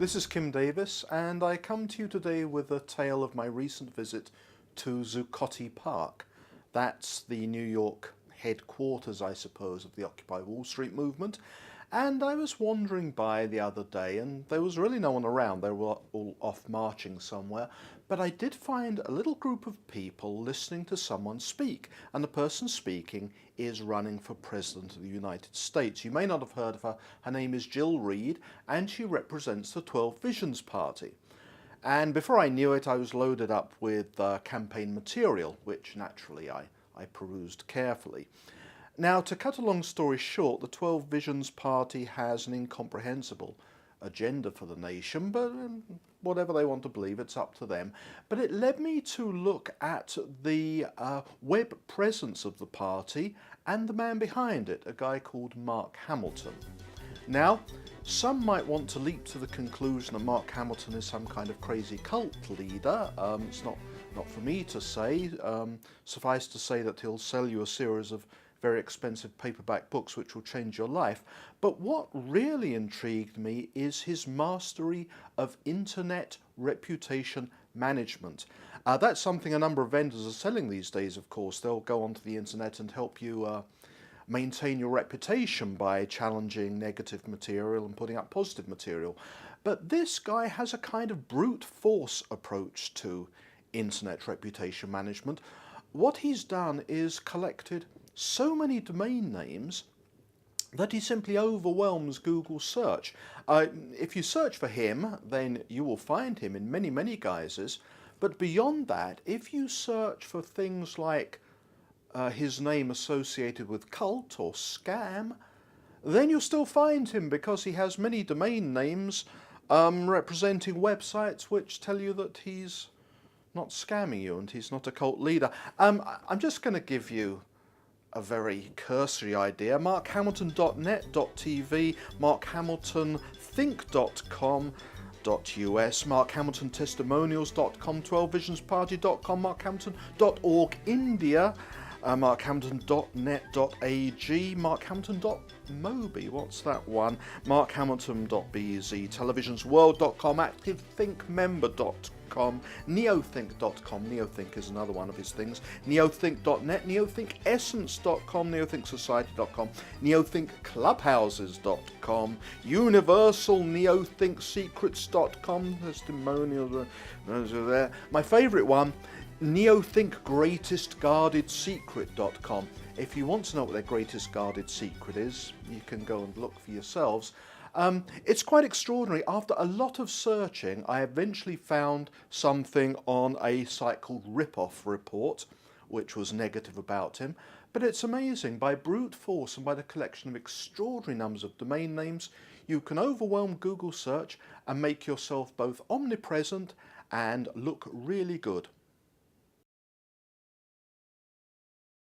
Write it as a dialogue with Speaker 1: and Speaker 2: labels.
Speaker 1: This is Kim Davis, and I come to you today with a tale of my recent visit to Zuccotti Park. That's the New York headquarters, I suppose, of the Occupy Wall Street movement. And I was wandering by the other day, and there was really no one around. They were all off marching somewhere. But I did find a little group of people listening to someone speak, and the person speaking is running for President of the United States. You may not have heard of her. Her name is Jill Reid, and she represents the 12 Visions Party. And before I knew it, I was loaded up with campaign material, which naturally I perused carefully. Now, to cut a long story short, the 12 Visions Party has an incomprehensible agenda for the nation, but whatever they want to believe, it's up to them. But it led me to look at the web presence of the party and the man behind it, a guy called Mark Hamilton. Now, some might want to leap to the conclusion that Mark Hamilton is some kind of crazy cult leader. It's not for me to say. Suffice to say that he'll sell you a series of very expensive paperback books which will change your life. But what really intrigued me is his mastery of internet reputation management. That's something a number of vendors are selling these days, of course. They'll go onto the internet and help you maintain your reputation by challenging negative material and putting up positive material. But this guy has a kind of brute force approach to internet reputation management. What he's done is collected so many domain names that he simply overwhelms Google search. If you search for him, then you will find him in many, many guises. But beyond that, if you search for things like his name associated with cult or scam, then you'll still find him because he has many domain names representing websites which tell you that he's not scamming you and he's not a cult leader. I'm just going to give you a very cursory idea. markhamilton.net.tv, markhamiltonthink.com.us, markhamiltontestimonials.com, 12visionsparty.com, markhamilton.org India, markhamilton.net.ag, markhamilton.mobi, what's that one? markhamilton.bz, televisionsworld.com, activethinkmember.com, neothink.com, neothink is another one of his things, neothink.net, neothinkessence.com, neothinksociety.com, neothinkclubhouses.com, universalneothinksecrets.com, testimonials, those are there. My favourite one, neothinkgreatestguardedsecret.com. If you want to know what their greatest guarded secret is, you can go and look for yourselves. It's quite extraordinary. After a lot of searching, I eventually found something on a site called Ripoff Report, which was negative about him. But it's amazing. By brute force and by the collection of extraordinary numbers of domain names, you can overwhelm Google search and make yourself both omnipresent and look really good.